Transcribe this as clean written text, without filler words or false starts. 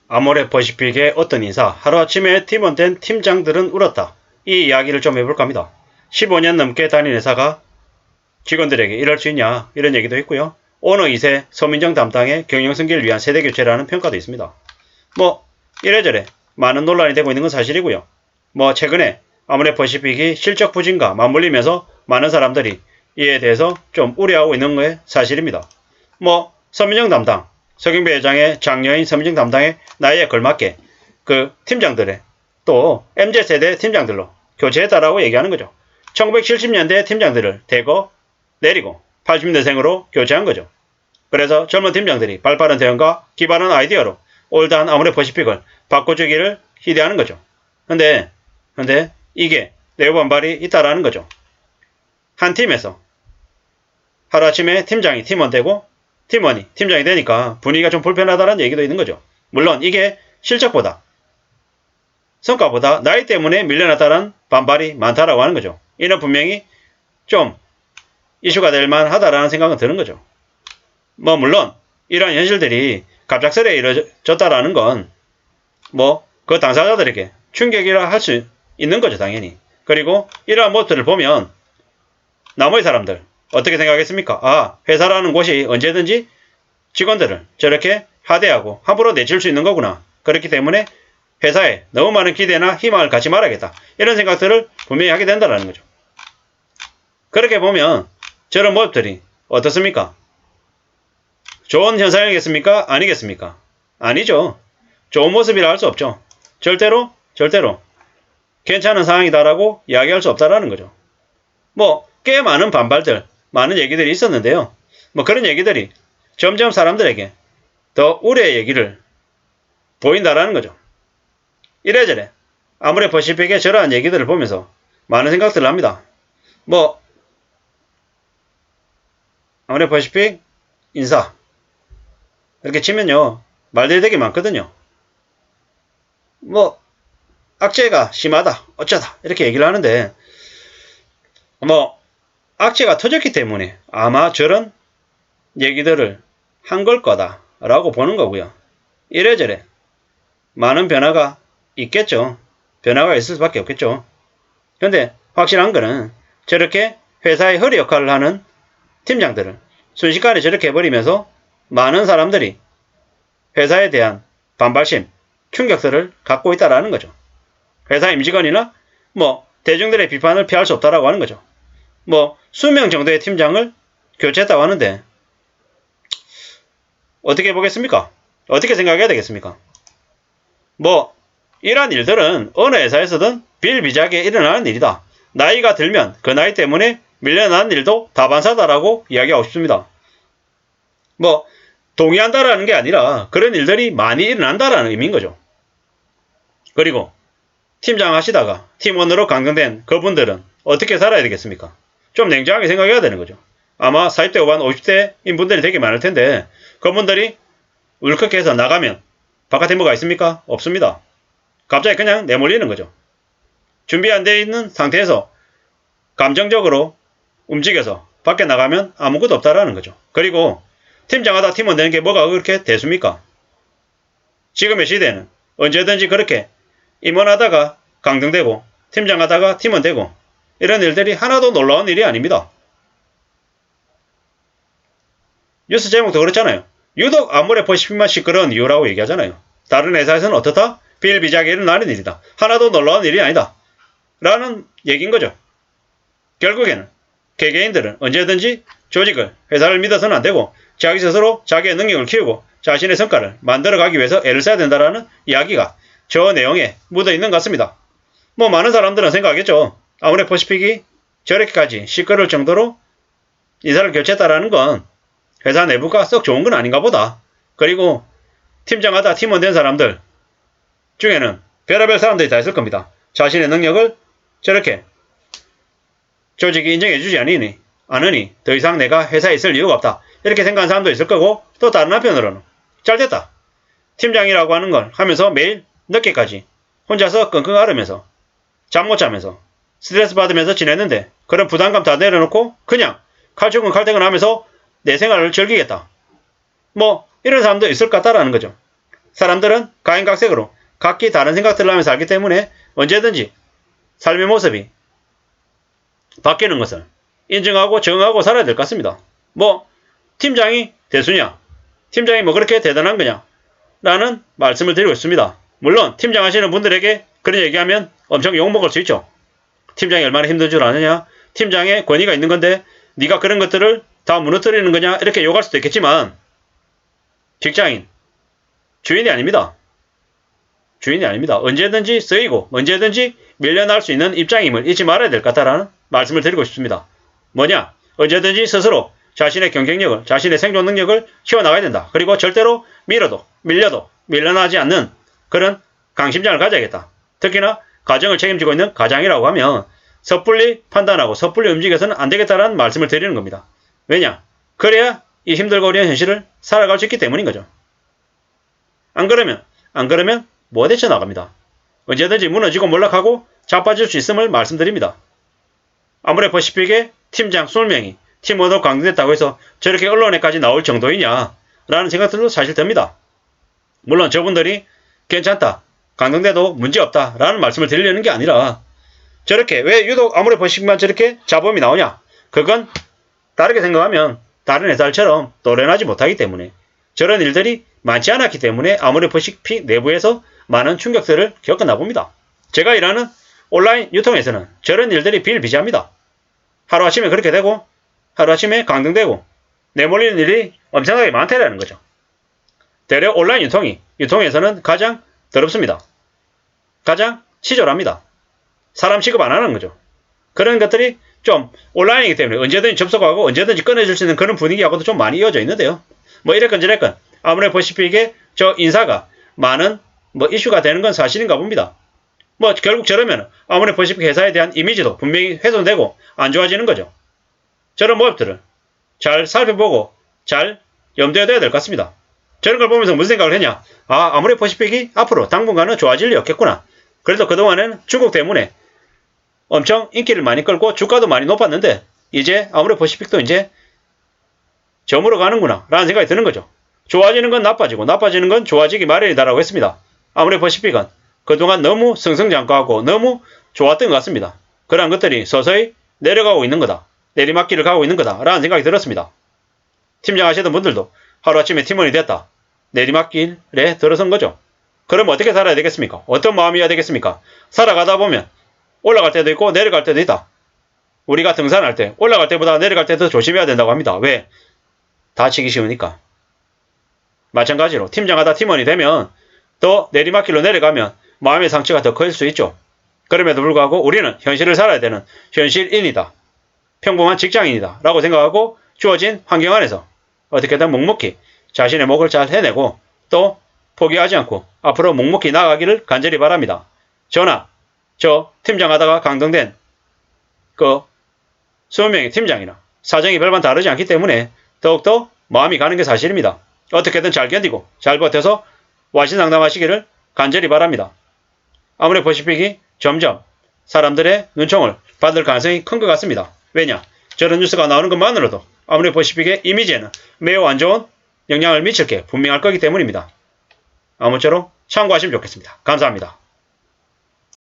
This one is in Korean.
아모레퍼시픽의 어떤 인사, 하루아침에 팀원 된 팀장들은 울었다. 이 이야기를 좀 해볼까 합니다. 15년 넘게 다닌 회사가 직원들에게 이럴 수 있냐 이런 얘기도 있고요. 오너 2세 서민정 담당의 경영승계를 위한 세대교체라는 평가도 있습니다. 이래저래 많은 논란이 되고 있는 건 사실이고요. 최근에 아모레퍼시픽이 실적 부진과 맞물리면서 많은 사람들이 이에 대해서 좀 우려하고 있는 게 사실입니다. 서민정 담당 서경배 회장의 장녀인 서민정 담당의 나이에 걸맞게 그 팀장들의 또 MZ세대 팀장들로 교체했다라고 얘기하는 거죠. 1970년대 팀장들을 대거 내리고 80년대생으로 교체한 거죠. 그래서 젊은 팀장들이 발빠른 대응과 기발한 아이디어로 올드한 아모레퍼시픽을 바꿔주기를 기대하는 거죠. 근데 이게 내부 반발이 있다라는 거죠. 한 팀에서 하루아침에 팀장이 팀원 되고 팀원이 팀장이 되니까 분위기가 좀 불편하다는 얘기도 있는 거죠. 물론 이게 실적보다 성과보다 나이 때문에 밀려났다는 반발이 많다라고 하는 거죠. 이는 분명히 좀 이슈가 될 만하다라는 생각은 드는 거죠. 물론 이러한 현실들이 갑작스레 이루어졌다라는 건 그 당사자들에게 충격이라 할 수 있는 거죠, 당연히. 그리고 이러한 모습들을 보면 나머지 사람들 어떻게 생각하겠습니까? 회사라는 곳이 언제든지 직원들을 저렇게 하대하고 함부로 내칠 수 있는 거구나. 그렇기 때문에 회사에 너무 많은 기대나 희망을 갖지 말아야겠다. 이런 생각들을 분명히 하게 된다는 거죠. 그렇게 보면 저런 모습들이 어떻습니까? 좋은 현상이겠습니까? 아니겠습니까? 아니죠. 좋은 모습이라 할 수 없죠. 절대로 괜찮은 상황이다라고 이야기할 수 없다라는 거죠. 꽤 많은 반발들, 많은 얘기들이 있었는데요. 그런 얘기들이 점점 사람들에게 더 우려의 얘기를 보인다라는 거죠. 이래저래 아모레퍼시픽의 저러한 얘기들을 보면서 많은 생각들을 합니다. 아모레퍼시픽 인사 이렇게 치면요 말들이 되게 많거든요. 악재가 심하다 어쩌다 이렇게 얘기를 하는데 악재가 터졌기 때문에 아마 저런 얘기들을 한 걸 거다 라고 보는 거고요. 이래저래 많은 변화가 있겠죠. 변화가 있을 수밖에 없겠죠. 근데 확실한 거는 저렇게 회사의 허리 역할을 하는 팀장들을 순식간에 저렇게 해버리면서 많은 사람들이 회사에 대한 반발심, 충격들을 갖고 있다라는 거죠. 회사 임직원이나 대중들의 비판을 피할 수 없다라고 하는 거죠. 수명 정도의 팀장을 교체했다고 하는데 어떻게 보겠습니까? 어떻게 생각해야 되겠습니까? 이러한 일들은 어느 회사에서든 비일비재하게 일어나는 일이다. 나이가 들면 그 나이 때문에 밀려나는 일도 다반사다라고 이야기하고 싶습니다. 동의한다라는 게 아니라 그런 일들이 많이 일어난다라는 의미인 거죠. 그리고 팀장 하시다가 팀원으로 강등된 그분들은 어떻게 살아야 되겠습니까? 좀 냉정하게 생각해야 되는 거죠. 아마 40대 후반 50대인 분들이 되게 많을 텐데 그분들이 울컥해서 나가면 바깥에 뭐가 있습니까? 없습니다. 갑자기 그냥 내몰리는 거죠. 준비 안 돼 있는 상태에서 감정적으로 움직여서 밖에 나가면 아무것도 없다라는 거죠. 그리고 팀장하다 팀원 되는 게 뭐가 그렇게 대수입니까? 지금의 시대는 언제든지 그렇게 임원하다가 강등되고 팀장하다가 팀원 되고 이런 일들이 하나도 놀라운 일이 아닙니다. 뉴스 제목도 그렇잖아요. 유독 아모레퍼시픽만 시끄러운 이유라고 얘기하잖아요. 다른 회사에서는 어떻다? 비일비재하게 일어나는 일이다. 하나도 놀라운 일이 아니다. 라는 얘기인 거죠. 결국에는 개개인들은 언제든지 조직을, 회사를 믿어서는 안 되고 자기 스스로 자기의 능력을 키우고 자신의 성과를 만들어가기 위해서 애를 써야 된다는 이야기가 저 내용에 묻어있는 것 같습니다. 많은 사람들은 생각하겠죠. 아모레퍼시픽이 저렇게까지 시끄러울 정도로 인사를 교체했다라는 건 회사 내부가 썩 좋은 건 아닌가 보다. 그리고 팀장하다 팀원 된 사람들 중에는 별의별 사람들이 다 있을 겁니다. 자신의 능력을 저렇게 조직이 인정해주지 않으니 더 이상 내가 회사에 있을 이유가 없다. 이렇게 생각하는 사람도 있을 거고 또 다른 한편으로는 잘됐다. 팀장이라고 하는 걸 하면서 매일 늦게까지 혼자서 끙끙 앓으면서 잠 못 자면서 스트레스 받으면서 지냈는데 그런 부담감 다 내려놓고 그냥 칼출근 칼퇴근 하면서 내 생활을 즐기겠다. 이런 사람도 있을 것 같다라는 거죠. 사람들은 각인각색으로 각기 다른 생각들을 하며 살기 때문에 언제든지 삶의 모습이 바뀌는 것을 인정하고 정하고 살아야 될 것 같습니다. 뭐 팀장이 대수냐? 팀장이 뭐 그렇게 대단한 거냐? 라는 말씀을 드리고 있습니다. 물론 팀장 하시는 분들에게 그런 얘기하면 엄청 욕먹을 수 있죠. 팀장이 얼마나 힘든 줄 아느냐? 팀장의 권위가 있는 건데 네가 그런 것들을 다 무너뜨리는 거냐? 이렇게 욕할 수도 있겠지만 직장인, 주인이 아닙니다. 주인이 아닙니다. 언제든지 쓰이고 언제든지 밀려날 수 있는 입장임을 잊지 말아야 될 것 같다라는 말씀을 드리고 싶습니다. 뭐냐? 언제든지 스스로 자신의 경쟁력을, 자신의 생존 능력을 키워나가야 된다. 그리고 절대로 밀어도 밀려도 밀려나지 않는 그런 강심장을 가져야겠다. 특히나 가정을 책임지고 있는 가장이라고 하면 섣불리 판단하고 섣불리 움직여서는 안 되겠다라는 말씀을 드리는 겁니다. 왜냐? 그래야 이 힘들고 어려운 현실을 살아갈 수 있기 때문인 거죠. 안 그러면 못 헤쳐나갑니다. 언제든지 무너지고 몰락하고 자빠질 수 있음을 말씀드립니다. 아무래 퍼시픽의 팀장 20명이 팀워크로 강조됐다고 해서 저렇게 언론에까지 나올 정도이냐 라는 생각들도 사실 듭니다. 물론 저분들이 괜찮다, 강등돼도 문제없다 라는 말씀을 드리려는 게 아니라 저렇게 왜 유독 아무래 퍼시픽만 저렇게 잡음이 나오냐, 그건 다르게 생각하면 다른 회사들처럼 노련하지 못하기 때문에 저런 일들이 많지 않았기 때문에 아무래 퍼시픽 내부에서 많은 충격들을 겪었나 봅니다. 제가 일하는 온라인 유통에서는 저런 일들이 비일비재합니다. 하루아침에 그렇게 되고 하루아침에 강등되고 내몰리는 일이 엄청나게 많다라는 거죠. 대려 온라인 유통에서는 가장 더럽습니다. 가장 치졸합니다. 사람 취급 안 하는 거죠. 그런 것들이 좀 온라인이기 때문에 언제든지 접속하고 언제든지 꺼내줄 수 있는 그런 분위기하고도 좀 많이 이어져 있는데요. 뭐 이랬건 저랬건 아무래 퍼시픽의 저 인사가 많은 뭐 이슈가 되는 건 사실인가 봅니다. 뭐 결국 저러면 아무래 퍼시픽 회사에 대한 이미지도 분명히 훼손되고 안 좋아지는 거죠. 저런 모습들을 잘 살펴보고 잘 염두에 둬야 될 것 같습니다. 저런 걸 보면서 무슨 생각을 했냐? 아무래 퍼시픽이 앞으로 당분간은 좋아질 리 없겠구나. 그래도 그동안에는 중국 때문에 엄청 인기를 많이 끌고 주가도 많이 높았는데 이제 아무래 퍼시픽도 이제 저물어 가는구나 라는 생각이 드는 거죠. 좋아지는 건 나빠지고 나빠지는 건 좋아지기 마련이다라고 했습니다. 아무래 퍼시픽은 그동안 너무 승승장구하고 너무 좋았던 것 같습니다. 그러한 것들이 서서히 내려가고 있는 거다. 내리막길을 가고 있는 거다 라는 생각이 들었습니다. 팀장 하시던 분들도 하루아침에 팀원이 됐다. 내리막길에 들어선 거죠. 그럼 어떻게 살아야 되겠습니까? 어떤 마음이어야 되겠습니까? 살아가다 보면 올라갈 때도 있고 내려갈 때도 있다. 우리가 등산할 때 올라갈 때보다 내려갈 때 더 조심해야 된다고 합니다. 왜? 다치기 쉬우니까. 마찬가지로 팀장하다 팀원이 되면 더 내리막길로 내려가면 마음의 상처가 더 클 수 있죠. 그럼에도 불구하고 우리는 현실을 살아야 되는 현실인이다. 평범한 직장인이다 라고 생각하고 주어진 환경 안에서 어떻게든 묵묵히 자신의 몫을 잘 해내고 또 포기하지 않고 앞으로 묵묵히 나아가기를 간절히 바랍니다. 저 팀장하다가 강등된 그 20명의 팀장이나 사정이 별반 다르지 않기 때문에 더욱더 마음이 가는 게 사실입니다. 어떻게든 잘 견디고 잘 버텨서 와신상담하시기를 간절히 바랍니다. 아무래 퍼시픽이 점점 사람들의 눈총을 받을 가능성이 큰 것 같습니다. 왜냐? 저런 뉴스가 나오는 것만으로도 아무래 퍼시픽의 이미지에는 매우 안 좋은 영향을 미칠 게 분명할 거기 때문입니다. 아무쪼록 참고하시면 좋겠습니다. 감사합니다.